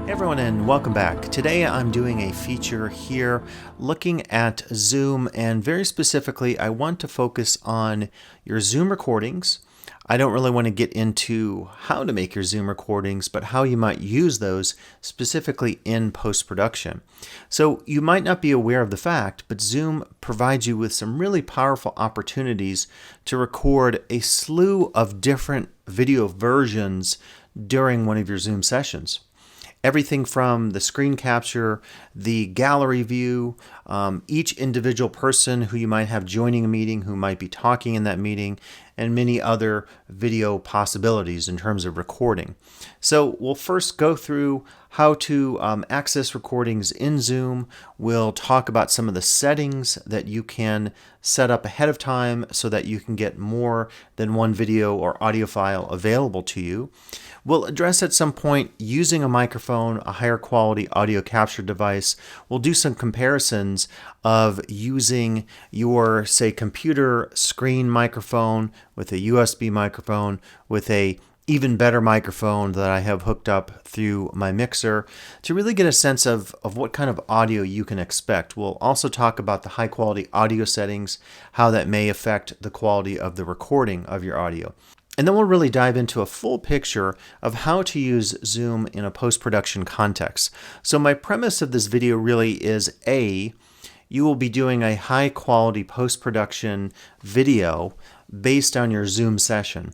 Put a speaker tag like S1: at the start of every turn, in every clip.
S1: Hey everyone, and welcome back. Today I'm doing a feature here looking at Zoom, and very specifically I want to focus on your Zoom recordings. I don't really want to get into how to make your Zoom recordings, but how you might use those specifically in post-production. So you might not be aware of the fact, but Zoom provides you with some really powerful opportunities to record a slew of different video versions during one of your Zoom sessions. Everything from the screen capture, the gallery view, each individual person who you might have joining a meeting, who might be talking in that meeting, and many other video possibilities in terms of recording. So we'll first go through how to access recordings in Zoom. We'll talk about some of the settings that you can set up ahead of time so that you can get more than one video or audio file available to you. We'll address at some point using a microphone, a higher quality audio capture device. We'll do some comparisons of using your, say, computer screen microphone with a USB microphone with a even better microphone that I have hooked up through my mixer to really get a sense of what kind of audio you can expect. We'll also talk about the high quality audio settings, how that may affect the quality of the recording of your audio. And then we'll really dive into a full picture of how to use Zoom in a post-production context. So my premise of this video really is you will be doing a high quality post-production video based on your Zoom session.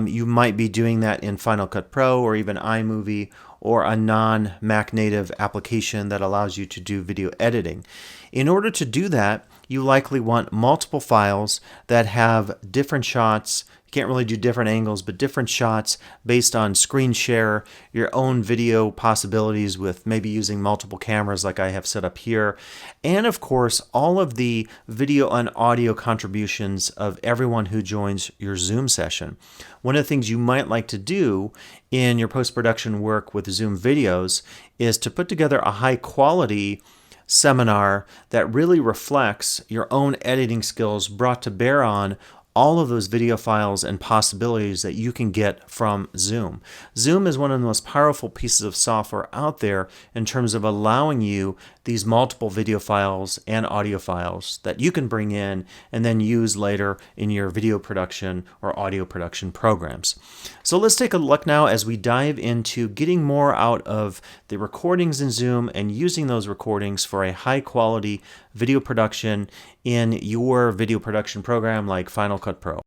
S1: You might be doing that in Final Cut Pro or even iMovie or a non-Mac native application that allows you to do video editing. In order to do that, you likely want multiple files that have different shots. You can't really do different angles, but different shots based on screen share, your own video possibilities with maybe using multiple cameras like I have set up here, and of course all of the video and audio contributions of everyone who joins your Zoom session. One of the things you might like to do in your post-production work with Zoom videos is to put together a high quality seminar that really reflects your own editing skills brought to bear on all of those video files and possibilities that you can get from Zoom. Zoom is one of the most powerful pieces of software out there in terms of allowing you these multiple video files and audio files that you can bring in and then use later in your video production or audio production programs. So let's take a look now as we dive into getting more out of the recordings in Zoom and using those recordings for a high quality video production in your video production program like Final Cut Pro.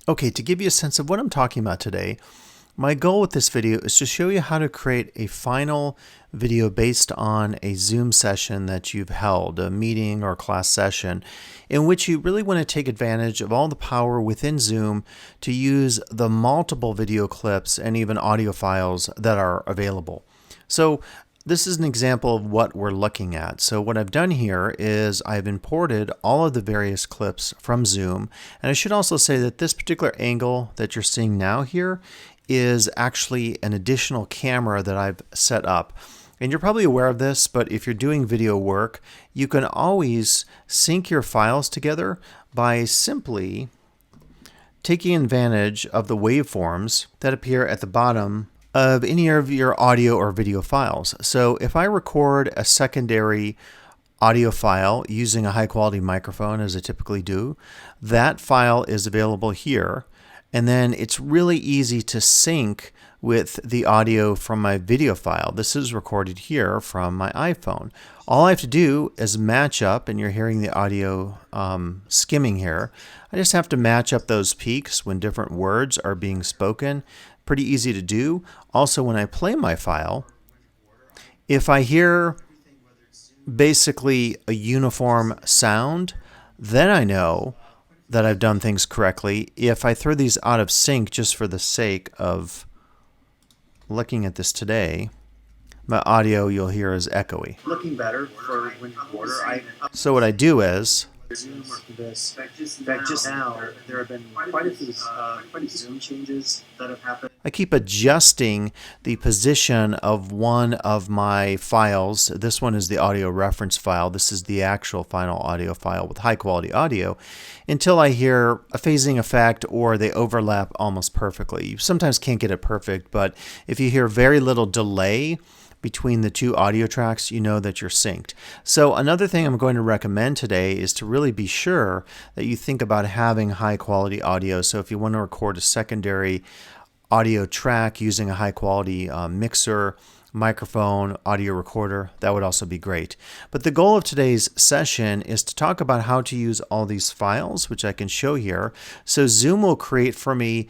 S1: Okay, to give you a sense of what I'm talking about today, my goal with this video is to show you how to create a final video based on a Zoom session that you've held, a meeting or class session, in which you really want to take advantage of all the power within Zoom to use the multiple video clips and even audio files that are available. So this is an example of what we're looking at. So what I've done here is I've imported all of the various clips from Zoom. And I should also say that this particular angle that you're seeing now here is actually an additional camera that I've set up. And you're probably aware of this, but if you're doing video work, you can always sync your files together by simply taking advantage of the waveforms that appear at the bottom of any of your audio or video files. So if I record a secondary audio file using a high quality microphone, as I typically do, that file is available here. And then it's really easy to sync with the audio from my video file. This is recorded here from my iPhone. All I have to do is match up, and you're hearing the audio skimming here. I just have to match up those peaks when different words are being spoken. Pretty easy to do. Also, when I play my file, if I hear basically a uniform sound, then I know that I've done things correctly. If I throw these out of sync just for the sake of looking at this today, my audio you'll hear is echoey.
S2: Looking better for when you order.
S1: So what I do is
S2: Zoom or for this. In fact, just now there have been quite a few Zoom changes that have happened.
S1: I keep adjusting the position of one of my files. This one is the audio reference file. This is the actual final audio file with high quality audio until I hear a phasing effect or they overlap almost perfectly. You sometimes can't get it perfect, but if you hear very little delay between the two audio tracks, you know that you're synced. So another thing I'm going to recommend today is to really be sure that you think about having high quality audio. So if you want to record a secondary audio track using a high quality mixer, microphone, audio recorder, that would also be great. But the goal of today's session is to talk about how to use all these files, which I can show here. So Zoom will create for me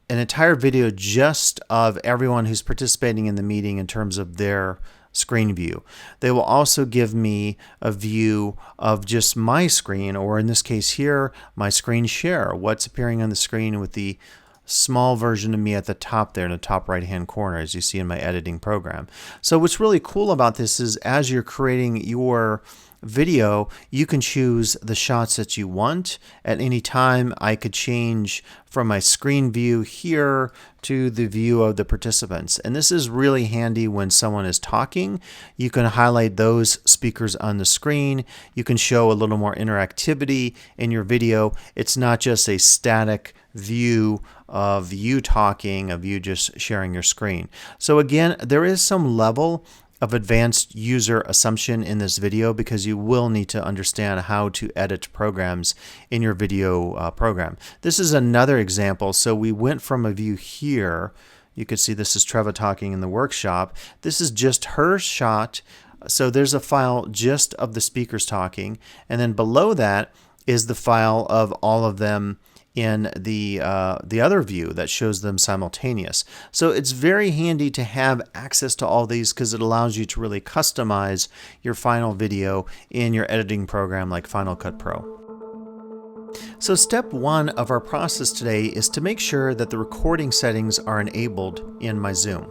S1: an entire video just of everyone who's participating in the meeting in terms of their screen view. They will also give me a view of just my screen, or in this case here, my screen share, what's appearing on the screen with the small version of me at the top there in the top right hand corner, as you see in my editing program. So what's really cool about this is as you're creating your video, you can choose the shots that you want. At any time, I could change from my screen view here to the view of the participants. And this is really handy when someone is talking. You can highlight those speakers on the screen. You can show a little more interactivity in your video. It's not just a static view of you talking, of you just sharing your screen. So again, there is some level of advanced user assumption in this video because you will need to understand how to edit programs in your video program. This is another example. So we went from a view here. You can see this is Treva talking in the workshop. This is just her shot. So there's a file just of the speakers talking. And then below that is the file of all of them in the other view that shows them simultaneous. So it's very handy to have access to all these because it allows you to really customize your final video in your editing program like Final Cut Pro. So step one of our process today is to make sure that the recording settings are enabled in my Zoom.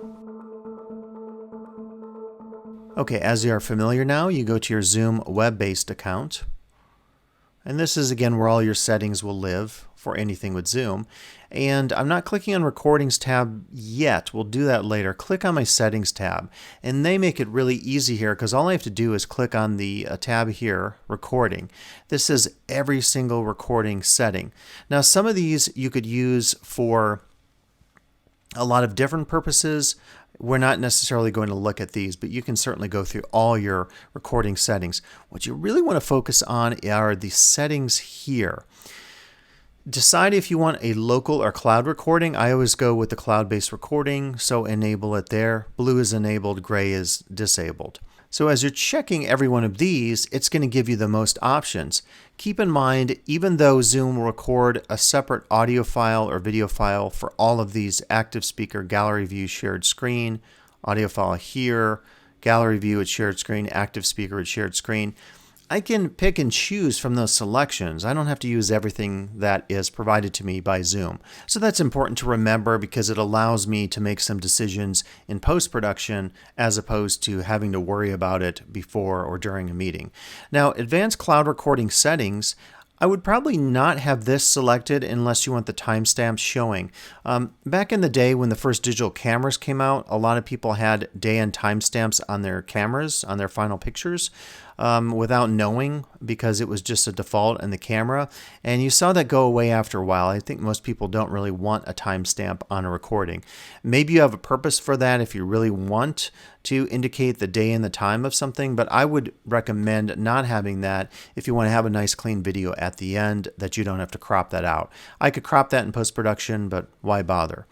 S1: Okay, as you are familiar now, you go to your Zoom web-based account. And this is again where all your settings will live for anything with Zoom. And I'm not clicking on Recordings tab yet. We'll do that later. Click on my Settings tab. And they make it really easy here because all I have to do is click on the tab here, Recording. This is every single recording setting. Now some of these you could use for a lot of different purposes. We're not necessarily going to look at these, but you can certainly go through all your recording settings. What you really want to focus on are the settings here. Decide if you want a local or cloud recording. I always go with the cloud-based recording, so enable it there. Blue is enabled, gray is disabled. So as you're checking every one of these, it's going to give you the most options. Keep in mind, even though Zoom will record a separate audio file or video file for all of these active speaker, gallery view, shared screen, audio file here, gallery view at shared screen, active speaker at shared screen, I can pick and choose from those selections. I don't have to use everything that is provided to me by Zoom. So that's important to remember because it allows me to make some decisions in post-production as opposed to having to worry about it before or during a meeting. Now, advanced cloud recording settings, I would probably not have this selected unless you want the timestamps showing. Back in the day when the first digital cameras came out, a lot of people had day and timestamps on their cameras, on their final pictures, without knowing because it was just a default in the camera. And you saw that go away after a while. I think most people don't really want a timestamp on a recording. Maybe you have a purpose for that if you really want to indicate the day and the time of something, but I would recommend not having that if you want to have a nice clean video at the end that you don't have to crop that out. I could crop that in post-production, but why bother?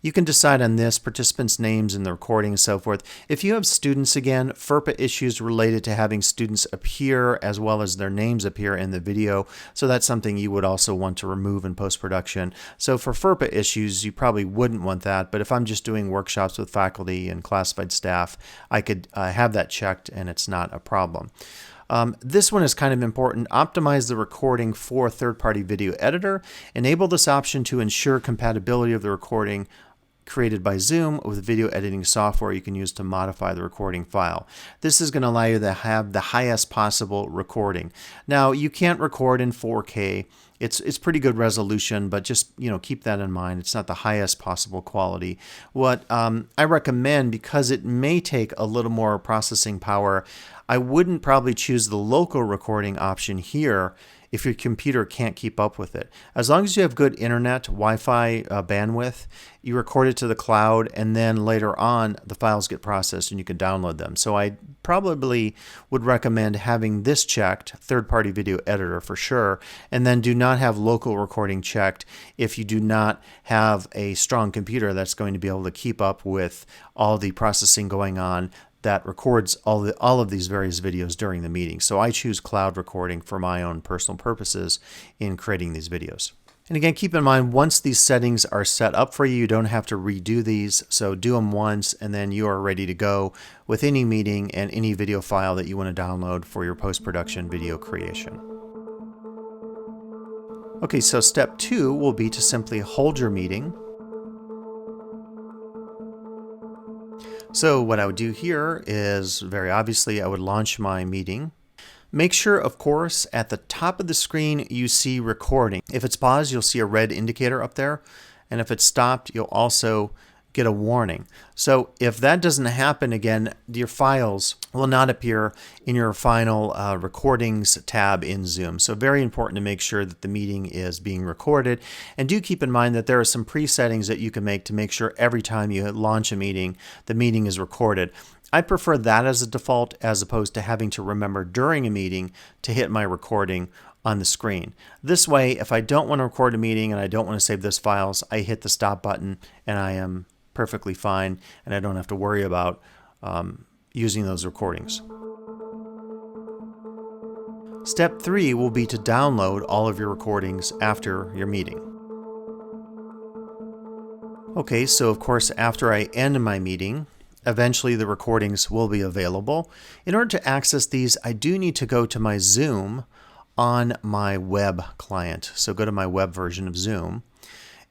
S1: You can decide on this, participants' names in the recording and so forth. If you have students again, FERPA issues related to having students appear as well as their names appear in the video. So that's something you would also want to remove in post-production. So for FERPA issues, you probably wouldn't want that. But if I'm just doing workshops with faculty and classified staff, I could have that checked and it's not a problem. This one is kind of important. Optimize the recording for a third-party video editor. Enable this option to ensure compatibility of the recording created by Zoom with video editing software you can use to modify the recording file. This is going to allow you to have the highest possible recording. Now, you can't record in 4K. It's pretty good resolution, but just keep that in mind. It's not the highest possible quality. What I recommend, because it may take a little more processing power, I wouldn't probably choose the local recording option here if your computer can't keep up with it. As long as you have good internet, Wi-Fi bandwidth, you record it to the cloud, and then later on the files get processed and you can download them. So I probably would recommend having this checked, third-party video editor for sure, and then do not have local recording checked if you do not have a strong computer that's going to be able to keep up with all the processing going on that records all of these various videos during the meeting. So I choose cloud recording for my own personal purposes in creating these videos. And again, keep in mind, once these settings are set up for you, you don't have to redo these. So do them once and then you are ready to go with any meeting and any video file that you want to download for your post-production video creation. Okay, so step 2 will be to simply hold your meeting. So what I would do here is, very obviously, I would launch my meeting. Make sure, of course, at the top of the screen you see recording. If it's paused, you'll see a red indicator up there. And if it's stopped, you'll also get a warning. So if that doesn't happen again, your files will not appear in your final recordings tab in Zoom. So very important to make sure that the meeting is being recorded. And do keep in mind that there are some presettings that you can make to make sure every time you launch a meeting, the meeting is recorded. I prefer that as a default as opposed to having to remember during a meeting to hit my recording on the screen. This way, if I don't want to record a meeting and I don't want to save those files, I hit the stop button and I am perfectly fine, and I don't have to worry about using those recordings. Step 3 will be to download all of your recordings after your meeting. Okay, so of course, after I end my meeting, eventually the recordings will be available. In order to access these, I do need to go to my Zoom on my web client. So go to my web version of Zoom.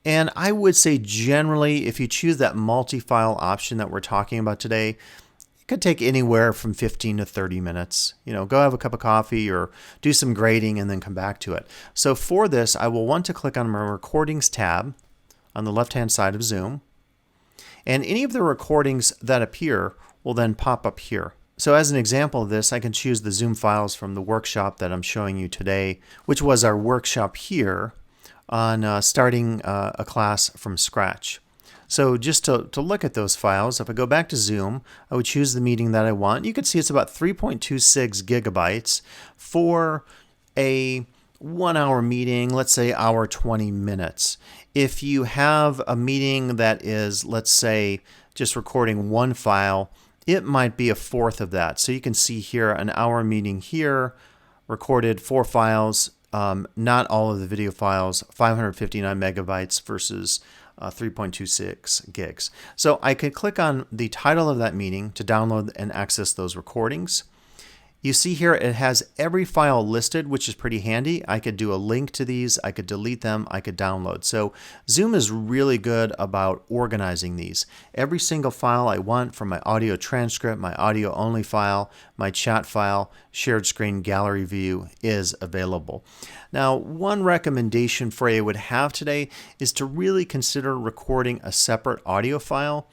S1: And I would say generally, if you choose that multi-file option that we're talking about today, it could take anywhere from 15 to 30 minutes. Go have a cup of coffee or do some grading and then come back to it. So for this, I will want to click on my Recordings tab on the left-hand side of Zoom. And any of the recordings that appear will then pop up here. So as an example of this, I can choose the Zoom files from the workshop that I'm showing you today, which was our workshop here on starting a class from scratch. So just to look at those files, if I go back to Zoom, I would choose the meeting that I want. You can see it's about 3.26 gigabytes for a 1-hour meeting, let's say hour 20 minutes. If you have a meeting that is, let's say, just recording one file, it might be a fourth of that. So you can see here an hour meeting here, recorded 4 files, not all of the video files, 559 megabytes versus 3.26 gigs. So I could click on the title of that meeting to download and access those recordings. You see here it has every file listed, which is pretty handy. I could do a link to these, I could delete them, I could download. So Zoom is really good about organizing these. Every single file I want from my audio transcript, my audio only file, my chat file, shared screen gallery view is available. Now, one recommendation for you would have today is to really consider recording a separate audio file,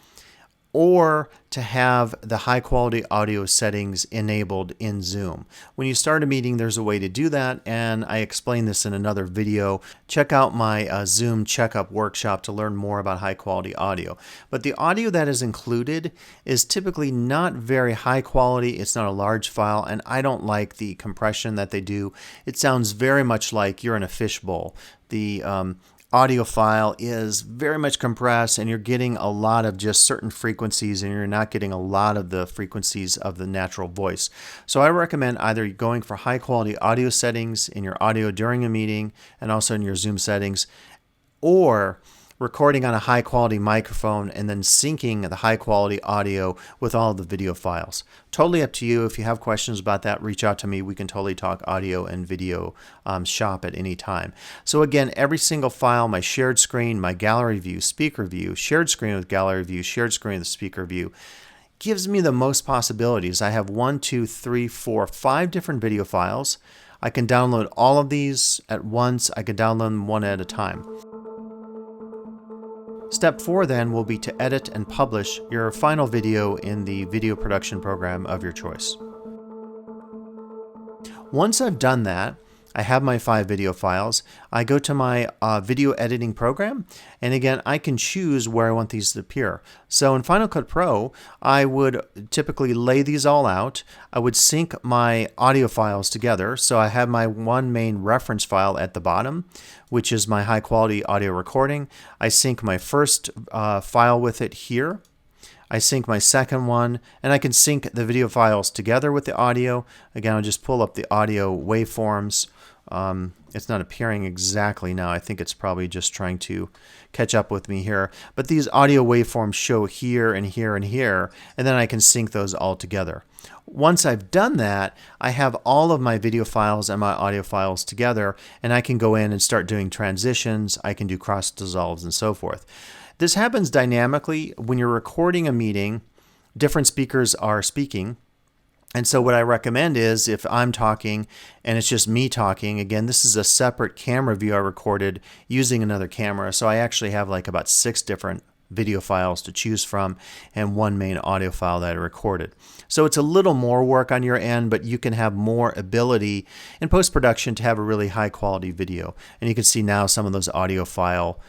S1: or to have the high quality audio settings enabled in Zoom. When you start a meeting, there's a way to do that, and I explain this in another video. Check out my Zoom checkup workshop to learn more about high quality audio. But the audio that is included is typically not very high quality. It's not a large file, and I don't like the compression that they do. It sounds very much like you're in a fishbowl. The audio file is very much compressed and you're getting a lot of just certain frequencies and you're not getting a lot of the frequencies of the natural voice. So I recommend either going for high quality audio settings in your audio during a meeting and also in your Zoom settings, or recording on a high quality microphone, and then syncing the high quality audio with all the video files. Totally up to you. If you have questions about that, reach out to me. We can totally talk audio and video shop at any time. So again, every single file, my shared screen, my gallery view, speaker view, shared screen with gallery view, shared screen with speaker view, gives me the most possibilities. I have 1, 2, 3, 4, 5 different video files. I can download all of these at once. I can download them one at a time. Step 4 then will be to edit and publish your final video in the video production program of your choice. Once I've done that, I have my 5 video files. I go to my video editing program, and again, I can choose where I want these to appear. So in Final Cut Pro, I would typically lay these all out. I would sync my audio files together. So I have my one main reference file at the bottom, which is my high quality audio recording. I sync my first file with it here. I sync my second one, and I can sync the video files together with the audio. Again, I'll just pull up the audio waveforms. It's not appearing exactly now. I think it's probably just trying to catch up with me here. But these audio waveforms show here and here and here, and then I can sync those all together. Once I've done that, I have all of my video files and my audio files together, and I can go in and start doing transitions. I can do cross dissolves and so forth. This happens dynamically when you're recording a meeting. Different speakers are speaking. And so what I recommend is if I'm talking and it's just me talking, again, this is a separate camera view I recorded using another camera. So I actually have like about 6 different video files to choose from and one main audio file that I recorded. So it's a little more work on your end, but you can have more ability in post-production to have a really high quality video. And you can see now some of those audio file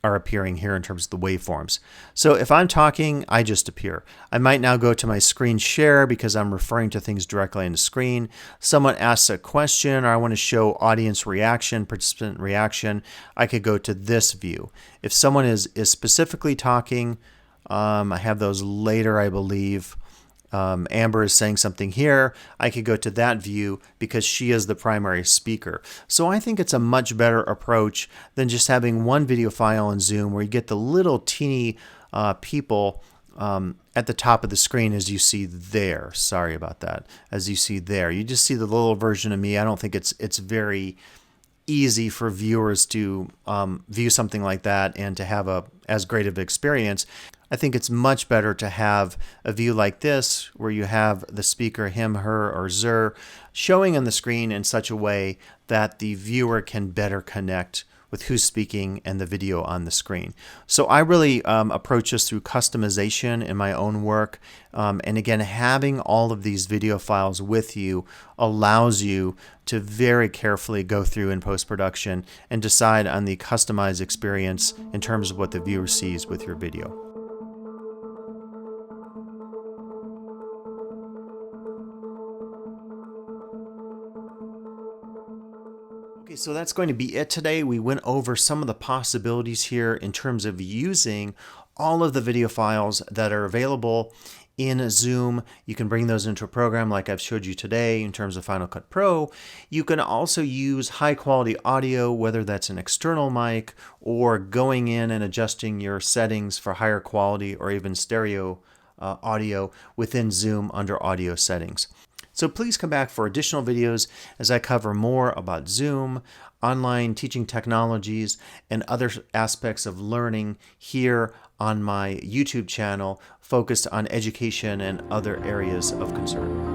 S1: are appearing here in terms of the waveforms. So if I'm talking, I just appear. I might now go to my screen share because I'm referring to things directly on the screen. Someone asks a question, or I want to show audience reaction, participant reaction, I could go to this view. If someone is specifically talking, I have those later, I believe. Amber is saying something here. I could go to that view because she is the primary speaker. So I think it's a much better approach than just having one video file in Zoom where you get the little teeny people at the top of the screen as you see there. Sorry about that. As you see there. You just see the little version of me. I don't think it's very easy for viewers to view something like that and to have as great of an experience. I think it's much better to have a view like this where you have the speaker, him, her, or zer, showing on the screen in such a way that the viewer can better connect with who's speaking and the video on the screen. So I really approach this through customization in my own work. And again, having all of these video files with you allows you to very carefully go through in post-production and decide on the customized experience in terms of what the viewer sees with your video. Okay, so that's going to be it today. We went over some of the possibilities here in terms of using all of the video files that are available in Zoom. You can bring those into a program like I've showed you today in terms of Final Cut Pro. You can also use high quality audio, whether that's an external mic or going in and adjusting your settings for higher quality or even stereo audio within Zoom under audio settings. So please come back for additional videos as I cover more about Zoom, online teaching technologies, and other aspects of learning here on my YouTube channel focused on education and other areas of concern.